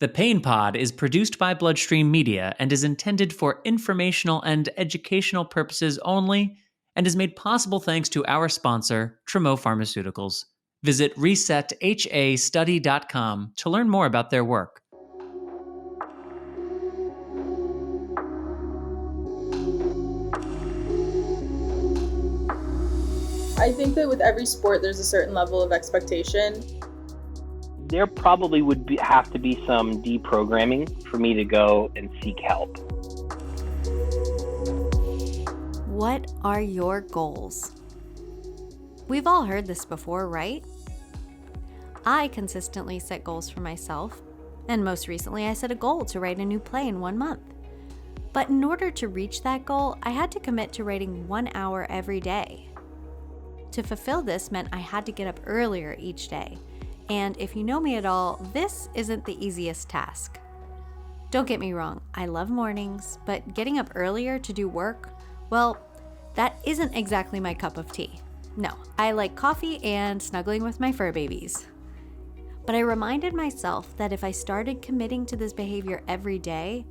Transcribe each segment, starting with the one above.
The Pain Pod is produced by Bloodstream Media and is intended for informational and educational purposes only, and is made possible thanks to our sponsor, Tremeau Pharmaceuticals. Visit resethastudy.com to learn more about their work. I think that with every sport, there's a certain level of expectation. There probably would have to be some deprogramming for me to go and seek help. What are your goals? We've all heard this before, right? I consistently set goals for myself, and most recently I set a goal to write a new play in 1 month. But in order to reach that goal, I had to commit to writing 1 hour every day. To fulfill this meant I had to get up earlier each day. And if you know me at all, this isn't the easiest task. Don't get me wrong, I love mornings, but getting up earlier to do work, well, that isn't exactly my cup of tea. No, I like coffee and snuggling with my fur babies. But I reminded myself that if I started committing to this behavior every day,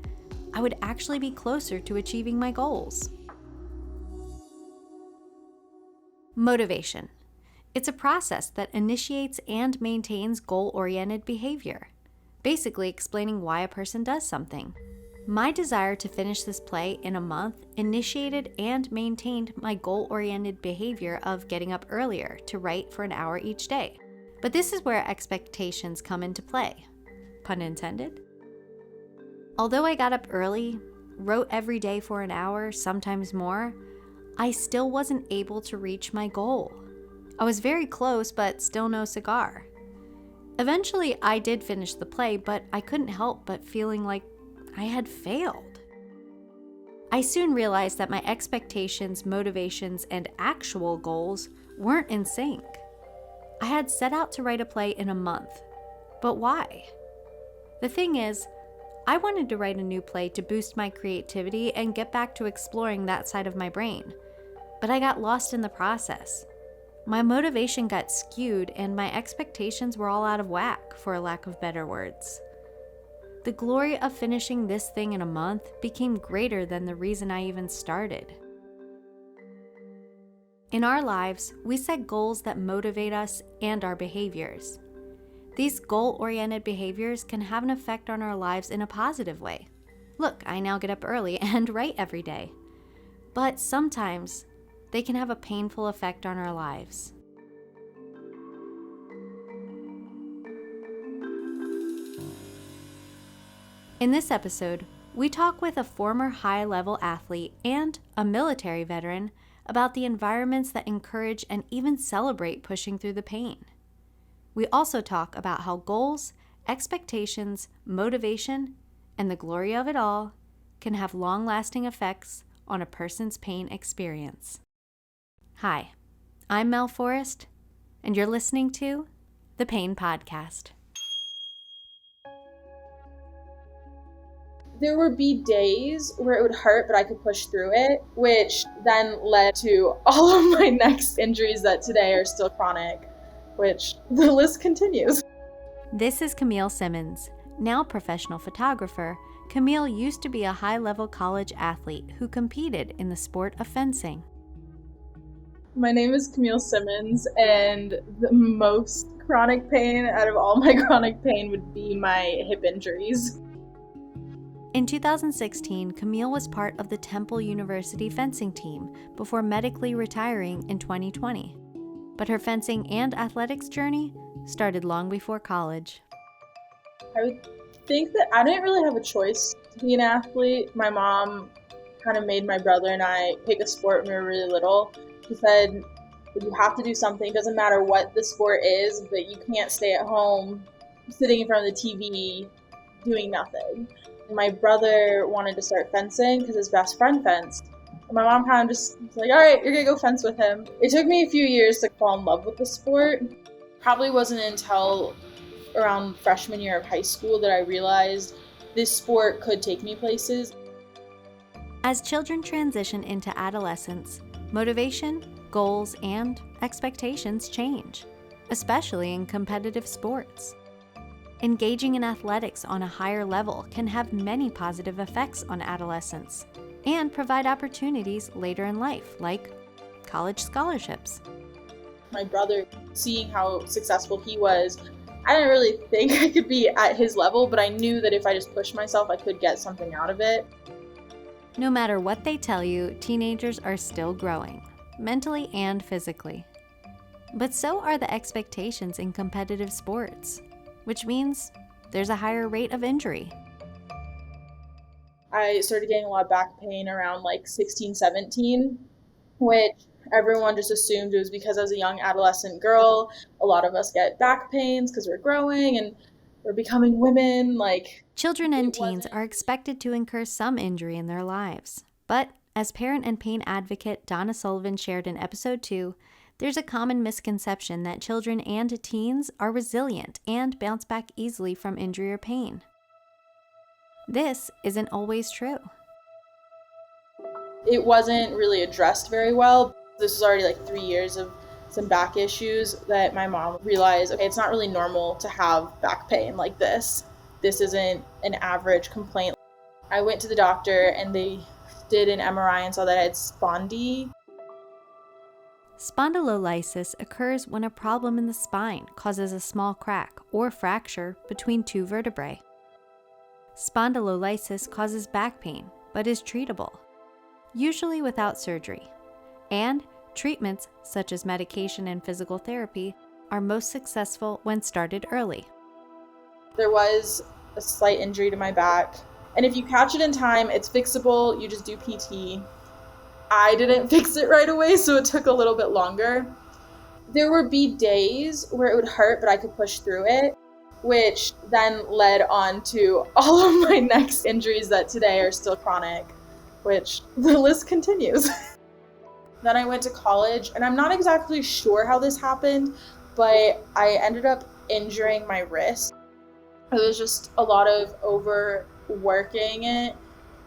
I would actually be closer to achieving my goals. Motivation. It's a process that initiates and maintains goal-oriented behavior, basically explaining why a person does something. My desire to finish this play in a month initiated and maintained my goal-oriented behavior of getting up earlier to write for an hour each day. But this is where expectations come into play. Pun intended? Although I got up early, wrote every day for an hour, sometimes more, I still wasn't able to reach my goal. I was very close, but still no cigar. Eventually, I did finish the play, but I couldn't help but feeling like I had failed. I soon realized that my expectations, motivations, and actual goals weren't in sync. I had set out to write a play in a month, but why? The thing is, I wanted to write a new play to boost my creativity and get back to exploring that side of my brain, but I got lost in the process. My motivation got skewed and my expectations were all out of whack, for a lack of better words. The glory of finishing this thing in a month became greater than the reason I even started. In our lives, we set goals that motivate us and our behaviors. These goal-oriented behaviors can have an effect on our lives in a positive way. Look, I now get up early and write every day. But sometimes, they can have a painful effect on our lives. In this episode, we talk with a former high-level athlete and a military veteran about the environments that encourage and even celebrate pushing through the pain. We also talk about how goals, expectations, motivation, and the glory of it all can have long-lasting effects on a person's pain experience. Hi, I'm Mel Forrest, and you're listening to The Pain Podcast. There would be days where it would hurt, but I could push through it, which then led to all of my next injuries that today are still chronic, which the list continues. This is Camille Simmons. Now professional photographer, Camille used to be a high-level college athlete who competed in the sport of fencing. My name is Camille Simmons, and the most chronic pain out of all my chronic pain would be my hip injuries. In 2016, Camille was part of the Temple University fencing team before medically retiring in 2020. But her fencing and athletics journey started long before college. I would think that I didn't really have a choice to be an athlete. My mom kind of made my brother and I pick a sport when we were really little. She said, you have to do something, doesn't matter what the sport is, but you can't stay at home sitting in front of the TV doing nothing. My brother wanted to start fencing because his best friend fenced. And my mom kind of just was like, all right, you're going to go fence with him. It took me a few years to fall in love with the sport. Probably wasn't until around freshman year of high school that I realized this sport could take me places. As children transition into adolescence, motivation, goals, and expectations change, especially in competitive sports. Engaging in athletics on a higher level can have many positive effects on adolescents and provide opportunities later in life, like college scholarships. My brother, seeing how successful he was, I didn't really think I could be at his level, but I knew that if I just pushed myself, I could get something out of it. No matter what they tell you, teenagers are still growing, mentally and physically. But so are the expectations in competitive sports, which means there's a higher rate of injury. I started getting a lot of back pain around like 16, 17, which everyone just assumed it was because I was a young adolescent girl. A lot of us get back pains because we're growing and we're becoming women. Children and teens are expected to incur some injury in their lives. But as parent and pain advocate Donna Sullivan shared in episode 2, there's a common misconception that children and teens are resilient and bounce back easily from injury or pain. This isn't always true. It wasn't really addressed very well. This was already like 3 years of some back issues that my mom realized, okay, it's not really normal to have back pain like this. This isn't an average complaint. I went to the doctor and they did an MRI and saw that I had Spondylolysis occurs when a problem in the spine causes a small crack or fracture between two vertebrae. Spondylolysis causes back pain, but is treatable, usually without surgery. And treatments such as medication and physical therapy are most successful when started early. There was a slight injury to my back, and if you catch it in time, it's fixable. You just do PT. I didn't fix it right away, so it took a little bit longer. There would be days where it would hurt, but I could push through it, which then led on to all of my next injuries that today are still chronic, which the list continues. Then I went to college, and I'm not exactly sure how this happened, but I ended up injuring my wrist. It was just a lot of overworking it,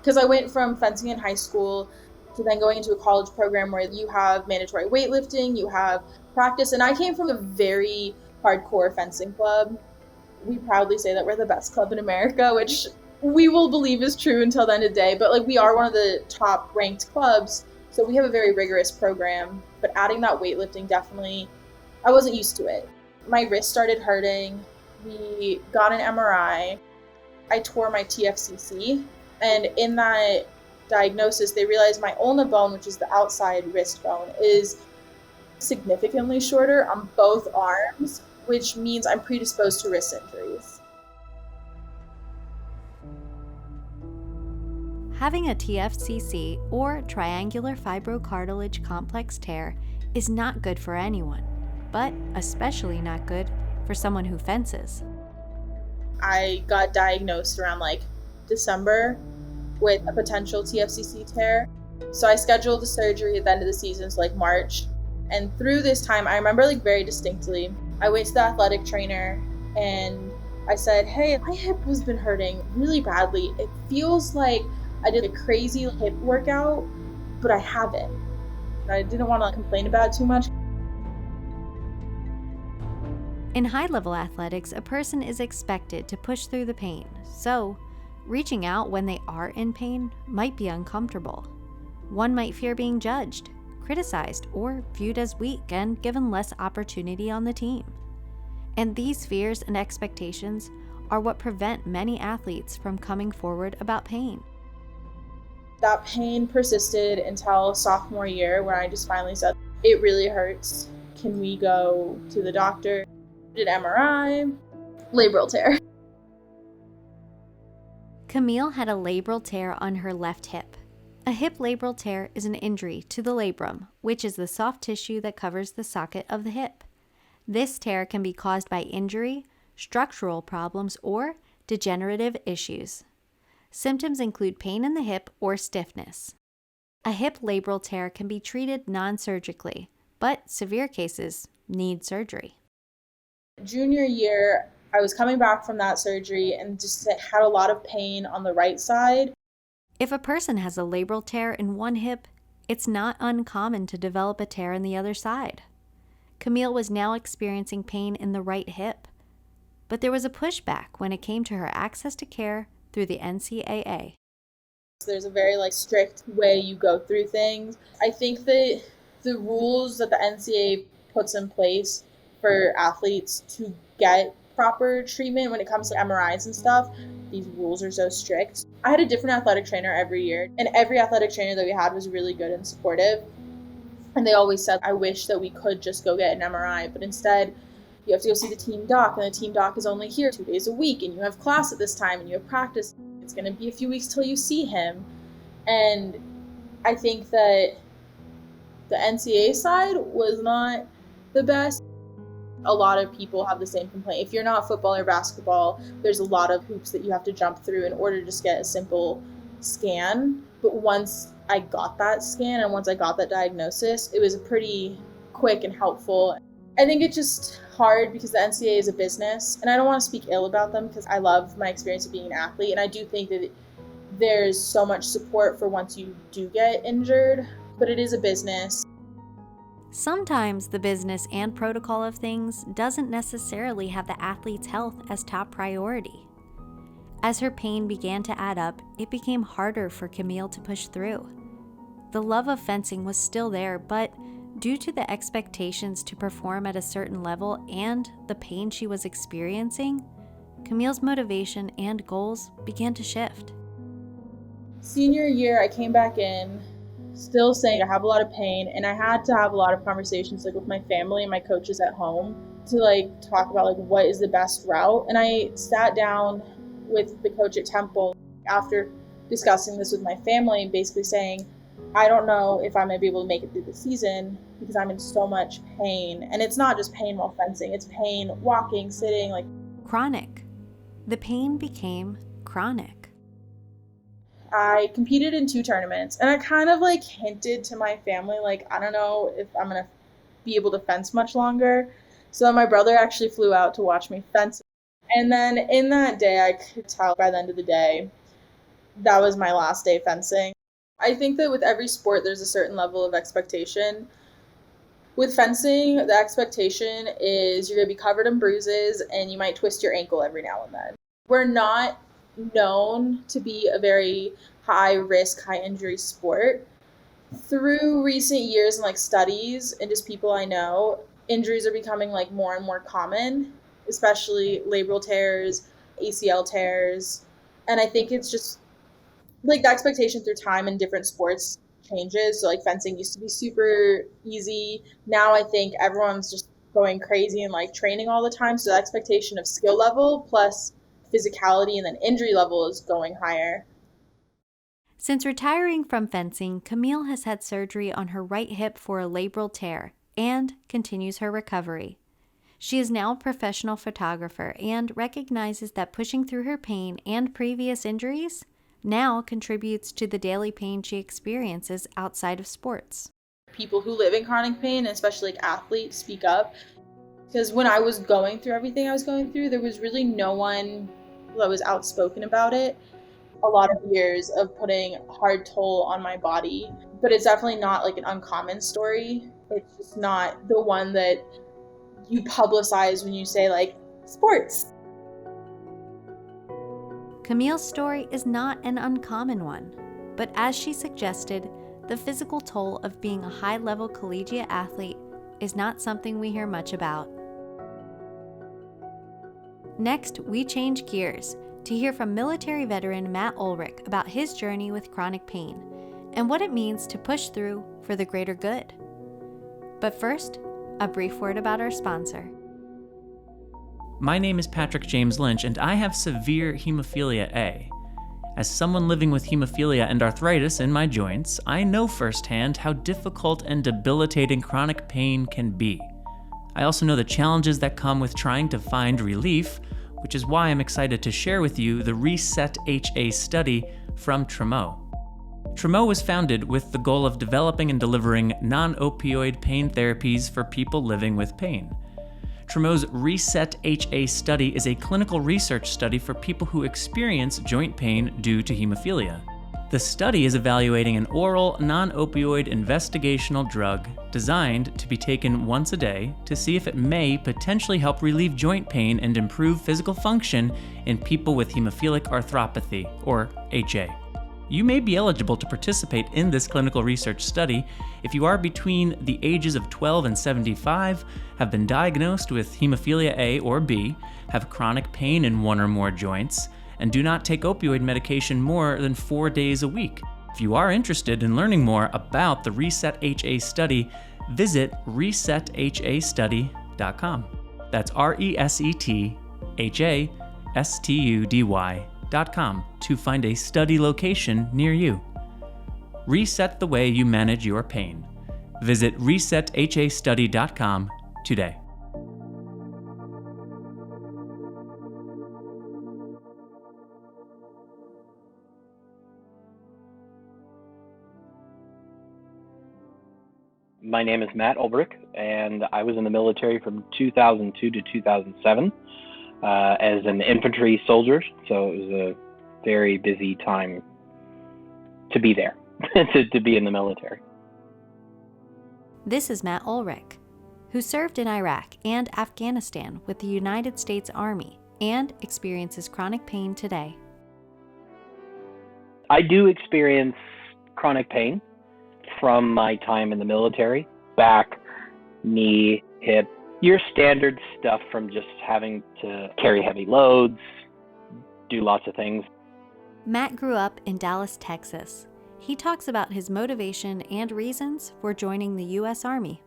because I went from fencing in high school to then going into a college program where you have mandatory weightlifting, you have practice, and I came from a very hardcore fencing club. We proudly say that we're the best club in America, which we will believe is true until the end of the day, but we are one of the top ranked clubs, so we have a very rigorous program. But adding that weightlifting, definitely, I wasn't used to it. My wrist started hurting. We got an MRI. I tore my TFCC, and in that diagnosis, they realized my ulna bone, which is the outside wrist bone, is significantly shorter on both arms, which means I'm predisposed to wrist injuries. Having a TFCC or triangular fibrocartilage complex tear is not good for anyone, but especially not good for someone who fences. I got diagnosed around December with a potential TFCC tear. So I scheduled the surgery at the end of the season, so March. And through this time, I remember very distinctly, I went to the athletic trainer and I said, hey, my hip has been hurting really badly. It feels like I did a crazy hip workout, but I haven't. I didn't want to complain about it too much. In high-level athletics, a person is expected to push through the pain, so reaching out when they are in pain might be uncomfortable. One might fear being judged, criticized, or viewed as weak and given less opportunity on the team. And these fears and expectations are what prevent many athletes from coming forward about pain. That pain persisted until sophomore year, where I just finally said, it really hurts. Can we go to the doctor? Did MRI, labral tear. Camille had a labral tear on her left hip. A hip labral tear is an injury to the labrum, which is the soft tissue that covers the socket of the hip. This tear can be caused by injury, structural problems, or degenerative issues. Symptoms include pain in the hip or stiffness. A hip labral tear can be treated non-surgically, but severe cases need surgery. Junior year, I was coming back from that surgery and just had a lot of pain on the right side. If a person has a labral tear in one hip, it's not uncommon to develop a tear in the other side. Camille was now experiencing pain in the right hip, but there was a pushback when it came to her access to care through the NCAA. There's a very strict way you go through things. I think that the rules that the NCAA puts in place for athletes to get proper treatment when it comes to MRIs and stuff, these rules are so strict. I had a different athletic trainer every year, and every athletic trainer that we had was really good and supportive. And they always said, I wish that we could just go get an MRI, but instead you have to go see the team doc, and the team doc is only here 2 days a week, and you have class at this time, and you have practice. It's going to be a few weeks till you see him. And I think that the NCAA side was not the best. A lot of people have the same complaint. If you're not football or basketball, there's a lot of hoops that you have to jump through in order to just get a simple scan. But once I got that scan and once I got that diagnosis, it was pretty quick and helpful. I think it's just hard because the NCAA is a business, and I don't want to speak ill about them because I love my experience of being an athlete, and I do think that there's so much support for once you do get injured, but it is a business. Sometimes the business and protocol of things doesn't necessarily have the athlete's health as top priority. As her pain began to add up, it became harder for Camille to push through. The love of fencing was still there, but due to the expectations to perform at a certain level and the pain she was experiencing, Camille's motivation and goals began to shift. Senior year, I came back in still saying I have a lot of pain, and I had to have a lot of conversations with my family and my coaches at home to talk about what is the best route. And I sat down with the coach at Temple after discussing this with my family, basically saying, I don't know if I'm going to be able to make it through the season because I'm in so much pain. And it's not just pain while fencing, it's pain walking, sitting. Chronic. The pain became chronic. I competed in 2 tournaments, and I kind of hinted to my family, I don't know if I'm going to be able to fence much longer. So my brother actually flew out to watch me fence. And then in that day, I could tell by the end of the day, that was my last day fencing. I think that with every sport, there's a certain level of expectation. With fencing, the expectation is you're going to be covered in bruises and you might twist your ankle every now and then. We're not known to be a very high risk, high injury sport. Through recent years and studies and just people I know, injuries are becoming more and more common, especially labral tears, ACL tears. And I think it's just the expectation through time in different sports changes. So fencing used to be super easy. Now I think everyone's just going crazy and training all the time. So the expectation of skill level plus physicality and then injury level is going higher. Since retiring from fencing, Camille has had surgery on her right hip for a labral tear and continues her recovery. She is now a professional photographer and recognizes that pushing through her pain and previous injuries now contributes to the daily pain she experiences outside of sports. People who live in chronic pain, especially athletes, speak up. Because when I was going through everything I was going through, there was really no one that was outspoken about it. A lot of years of putting a hard toll on my body, but it's definitely not an uncommon story. It's just not the one that you publicize when you say sports. Camille's story is not an uncommon one, but as she suggested, the physical toll of being a high-level collegiate athlete is not something we hear much about. Next, we change gears to hear from military veteran Matt Ulrich about his journey with chronic pain and what it means to push through for the greater good. But first, a brief word about our sponsor. My name is Patrick James Lynch, and I have severe hemophilia A. As someone living with hemophilia and arthritis in my joints, I know firsthand how difficult and debilitating chronic pain can be. I also know the challenges that come with trying to find relief, which is why I'm excited to share with you the RESET-HA study from Tremeau. Tremeau was founded with the goal of developing and delivering non-opioid pain therapies for people living with pain. Tremeau's RESET-HA study is a clinical research study for people who experience joint pain due to hemophilia. The study is evaluating an oral, non-opioid investigational drug designed to be taken once a day to see if it may potentially help relieve joint pain and improve physical function in people with hemophilia arthropathy, or HA. You may be eligible to participate in this clinical research study if you are between the ages of 12 and 75, have been diagnosed with hemophilia A or B, have chronic pain in one or more joints, and do not take opioid medication more than 4 days a week. If you are interested in learning more about the RESET-HA study, visit resethastudy.com. That's RESETHASTUDY.com to find a study location near you. Reset the way you manage your pain. Visit resethastudy.com today. My name is Matt Ulrich, and I was in the military from 2002 to 2007 as an infantry soldier, so it was a very busy time to be there, to be in the military. This is Matt Ulrich, who served in Iraq and Afghanistan with the United States Army and experiences chronic pain today. I do experience chronic pain from my time in the military: back, knee, hip, your standard stuff from just having to carry heavy loads, do lots of things. Matt grew up in Dallas, Texas. He talks about his motivation and reasons for joining the U.S. Army.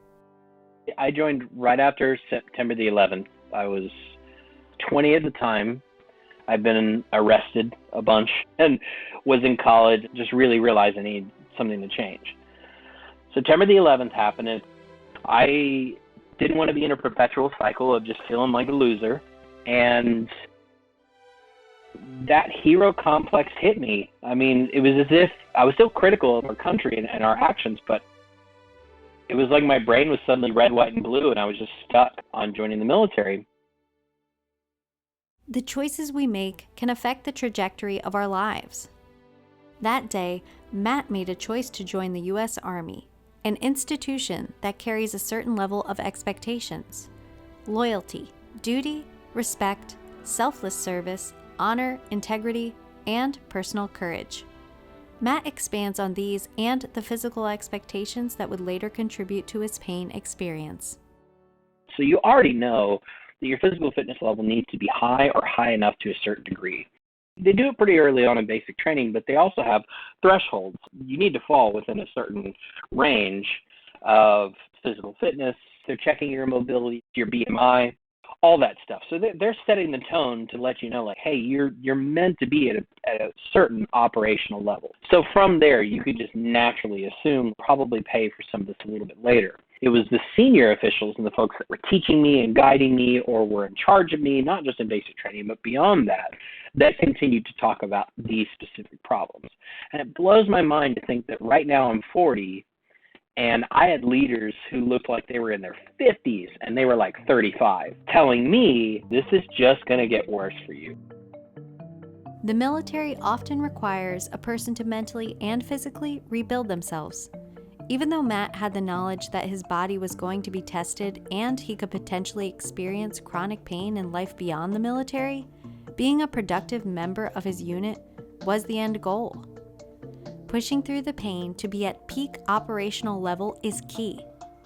I joined right after September the 11th. I was 20 at the time. I'd been arrested a bunch and was in college, just really realized I needed something to change. September the 11th happened, and I didn't want to be in a perpetual cycle of just feeling like a loser. And that hero complex hit me. I mean, it was as if I was still critical of our country and our actions, but it was like my brain was suddenly red, white, and blue, and I was just stuck on joining the military. The choices we make can affect the trajectory of our lives. That day, Matt made a choice to join the U.S. Army, an institution that carries a certain level of expectations: loyalty, duty, respect, selfless service, honor, integrity, and personal courage. Matt expands on these and the physical expectations that would later contribute to his pain experience. So you already know that your physical fitness level needs to be high or high enough to a certain degree. They do it pretty early on in basic training, but they also have thresholds. You need to fall within a certain range of physical fitness. They're checking your mobility, your BMI, all that stuff. So they're setting the tone to let you know, like, hey, you're meant to be at a certain operational level. So from there, you could just naturally assume, probably pay for some of this a little bit later. It was the senior officials and the folks that were teaching me and guiding me or were in charge of me, not just in basic training, but beyond that, that continued to talk about these specific problems. And it blows my mind to think that right now I'm 40, and I had leaders who looked like they were in their 50s, and they were like 35, telling me, this is just going to get worse for you. The military often requires a person to mentally and physically rebuild themselves. Even though Matt had the knowledge that his body was going to be tested and he could potentially experience chronic pain in life beyond the military, being a productive member of his unit was the end goal. Pushing through the pain to be at peak operational level is key,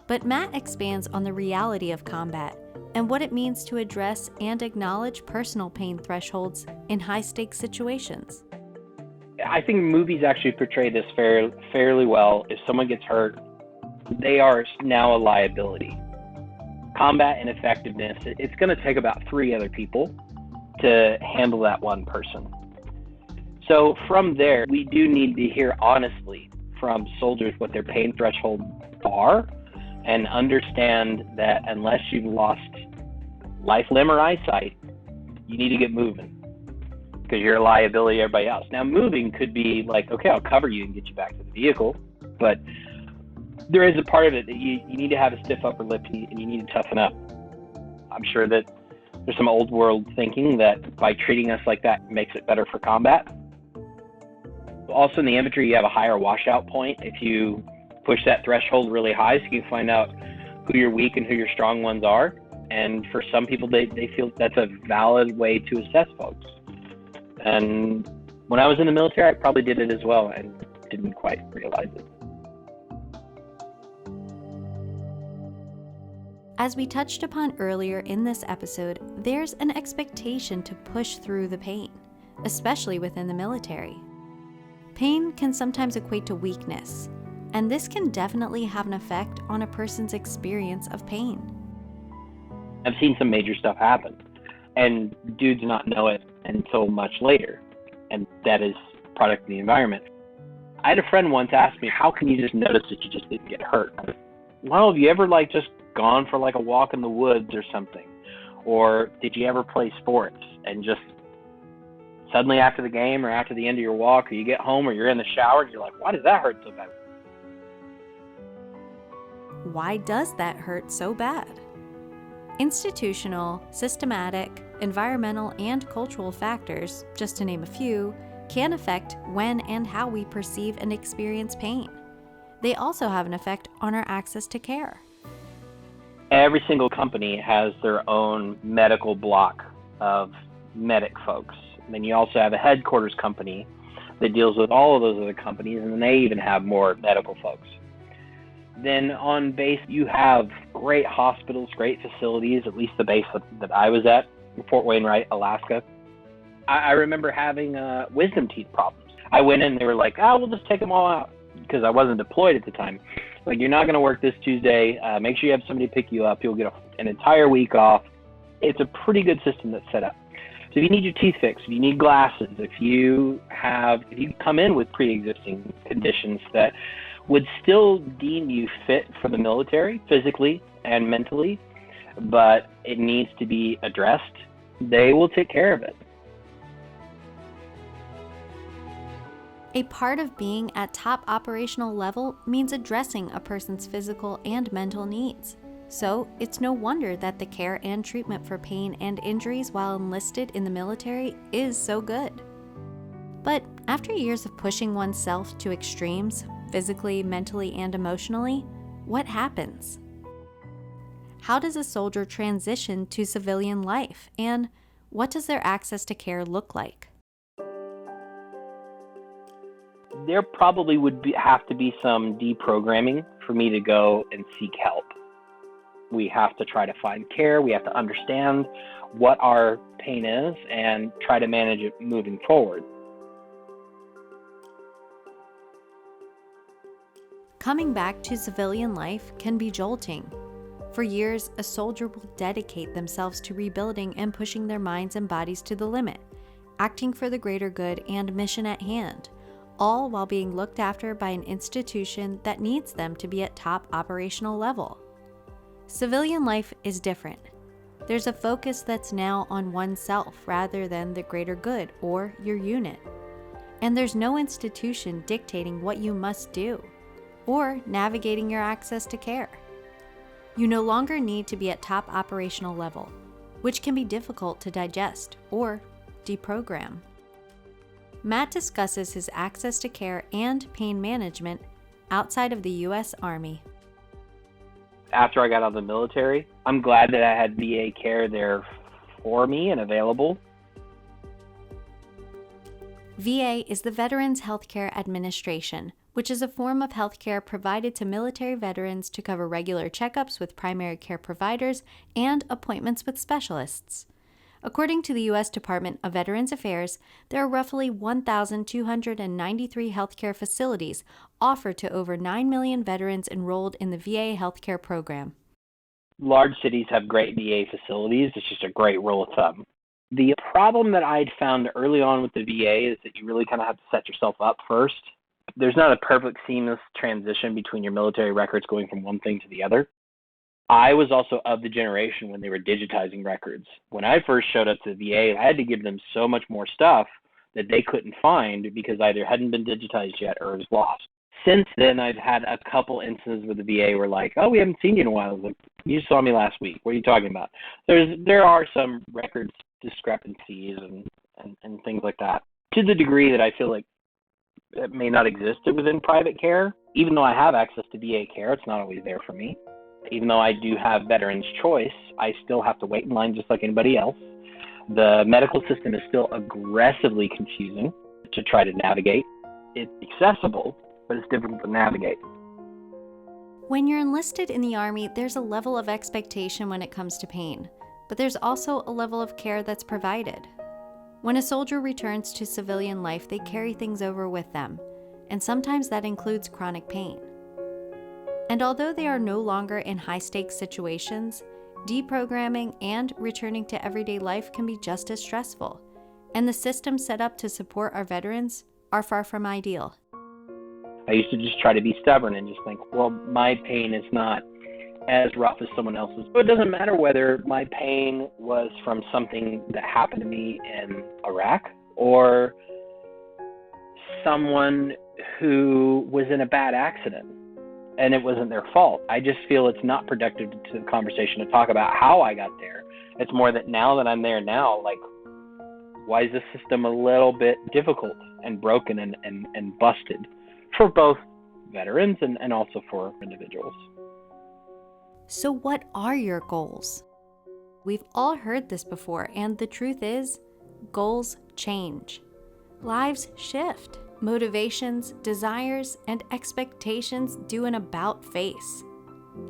but Matt expands on the reality of combat and what it means to address and acknowledge personal pain thresholds in high-stakes situations. I think movies actually portray this fairly well. If someone gets hurt, they are now a liability. Combat ineffectiveness, it's going to take about 3 other people to handle that one person. So from there, we do need to hear honestly from soldiers what their pain thresholds are and understand that unless you've lost life, limb, or eyesight, you need to get moving because you're a liability to everybody else. Now, moving could be like, okay, I'll cover you and get you back to the vehicle, but there is a part of it that you need to have a stiff upper lip and you need to toughen up. I'm sure that there's some old world thinking that by treating us like that makes it better for combat. Also in the infantry, you have a higher washout point if you push that threshold really high, so you can find out who your weak and who your strong ones are. And for some people, they feel that's a valid way to assess folks. And when I was in the military, I probably did it as well and didn't quite realize it. As we touched upon earlier in this episode, there's an expectation to push through the pain, especially within the military. Pain can sometimes equate to weakness, and this can definitely have an effect on a person's experience of pain. I've seen some major stuff happen, and dudes not know it until much later, and that is a product of the environment. I had a friend once ask me, how can you just notice that you just didn't get hurt? Well, have you ever just gone for a walk in the woods or something? Or did you ever play sports and just suddenly after the game or after the end of your walk, or you get home or you're in the shower and you're like, why does that hurt so bad? Why does that hurt so bad? Institutional, systematic, environmental, and cultural factors, just to name a few, can affect when and how we perceive and experience pain. They also have an effect on our access to care. Every single company has their own medical block of medic folks. And then you also have a headquarters company that deals with all of those other companies, and then they even have more medical folks. Then on base, you have great hospitals, great facilities, at least the base that I was at, in Fort Wainwright, Alaska. I remember having wisdom teeth problems. I went in and they were like, we'll just take them all out, because I wasn't deployed at the time. You're not going to work this Tuesday. Make sure you have somebody pick you up. You'll get an entire week off. It's a pretty good system that's set up. So if you need your teeth fixed, if you need glasses, if you come in with pre-existing conditions that would still deem you fit for the military, physically and mentally, but it needs to be addressed, they will take care of it. A part of being at top operational level means addressing a person's physical and mental needs. So, it's no wonder that the care and treatment for pain and injuries while enlisted in the military is so good. But after years of pushing oneself to extremes, physically, mentally, and emotionally, what happens? How does a soldier transition to civilian life, and what does their access to care look like? There probably would have to be some deprogramming for me to go and seek help. We have to try to find care. We have to understand what our pain is and try to manage it moving forward. Coming back to civilian life can be jolting. For years, a soldier will dedicate themselves to rebuilding and pushing their minds and bodies to the limit, acting for the greater good and mission at hand, all while being looked after by an institution that needs them to be at top operational level. Civilian life is different. There's a focus that's now on oneself rather than the greater good or your unit. And there's no institution dictating what you must do or navigating your access to care. You no longer need to be at top operational level, which can be difficult to digest or deprogram. Matt discusses his access to care and pain management outside of the U.S. Army. After I got out of the military, I'm glad that I had VA care there for me and available. VA is the Veterans Healthcare Administration, which is a form of healthcare provided to military veterans to cover regular checkups with primary care providers and appointments with specialists. According to the U.S. Department of Veterans Affairs, there are roughly 1,293 healthcare facilities offered to over 9 million veterans enrolled in the VA healthcare program. Large cities have great VA facilities. It's just a great rule of thumb. The problem that I'd found early on with the VA is that you really kind of have to set yourself up first. There's not a perfect seamless transition between your military records going from one thing to the other. I was also of the generation when they were digitizing records. When I first showed up to the VA, I had to give them so much more stuff that they couldn't find because either hadn't been digitized yet or was lost. Since then, I've had a couple instances with the VA where like, oh, we haven't seen you in a while. I was like, you saw me last week. What are you talking about? There are some records discrepancies and things like that. To the degree that I feel like It may not exist within private care. Even though I have access to VA care, it's not always there for me. Even though I do have Veterans Choice, I still have to wait in line just like anybody else. The medical system is still aggressively confusing to try to navigate. It's accessible, but it's difficult to navigate. When you're enlisted in the Army, there's a level of expectation when it comes to pain, but there's also a level of care that's provided. When a soldier returns to civilian life, they carry things over with them, and sometimes that includes chronic pain. And although they are no longer in high-stakes situations, deprogramming and returning to everyday life can be just as stressful, and the systems set up to support our veterans are far from ideal. I used to just try to be stubborn and just think, well, my pain is not as rough as someone else's. But it doesn't matter whether my pain was from something that happened to me in Iraq or someone who was in a bad accident and it wasn't their fault. I just feel it's not productive to the conversation to talk about how I got there. It's more that now that I'm there now, like, why is the system a little bit difficult and broken and busted for both veterans and also for individuals? So what are your goals? We've all heard this before, and the truth is, goals change. Lives shift. Motivations, desires, and expectations do an about-face.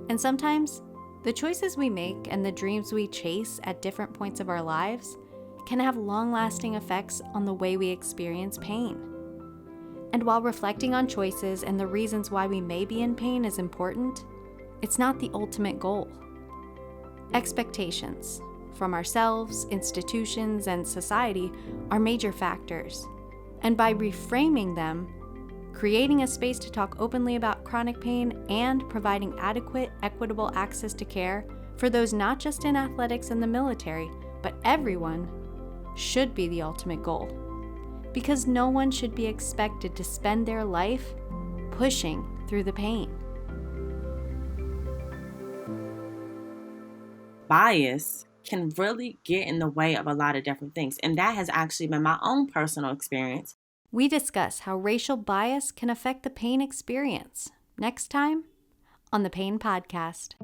And sometimes, the choices we make and the dreams we chase at different points of our lives can have long-lasting effects on the way we experience pain. And while reflecting on choices and the reasons why we may be in pain is important, it's not the ultimate goal. Expectations from ourselves, institutions, and society are major factors. And by reframing them, creating a space to talk openly about chronic pain and providing adequate, equitable access to care for those not just in athletics and the military, but everyone, should be the ultimate goal. Because no one should be expected to spend their life pushing through the pain. Bias can really get in the way of a lot of different things. And that has actually been my own personal experience. We discuss how racial bias can affect the pain experience. Next time on the Pain Podcast.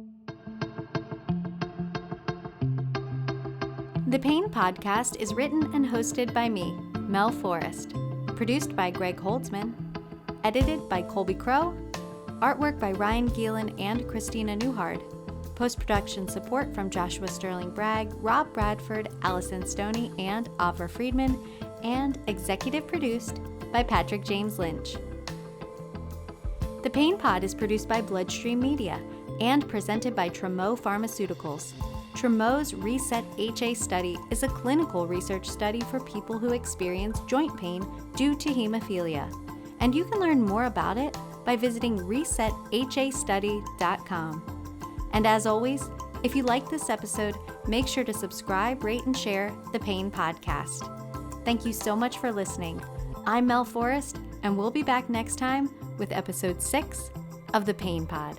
The Pain Podcast is written and hosted by me, Mel Forrest. Produced by Greg Holtzman. Edited by Colby Crow. Artwork by Ryan Gielen and Christina Newhard. Post-production support from Joshua Sterling Bragg, Rob Bradford, Allison Stoney, and Avra Friedman, and executive produced by Patrick James Lynch. The Pain Pod is produced by Bloodstream Media and presented by Tremeau Pharmaceuticals. Tremeau's Reset HA study is a clinical research study for people who experience joint pain due to hemophilia. And you can learn more about it by visiting resethastudy.com. And as always, if you like this episode, make sure to subscribe, rate, and share the Pain Podcast. Thank you so much for listening. I'm Mel Forrest, and we'll be back next time with episode 6 of the Pain Pod.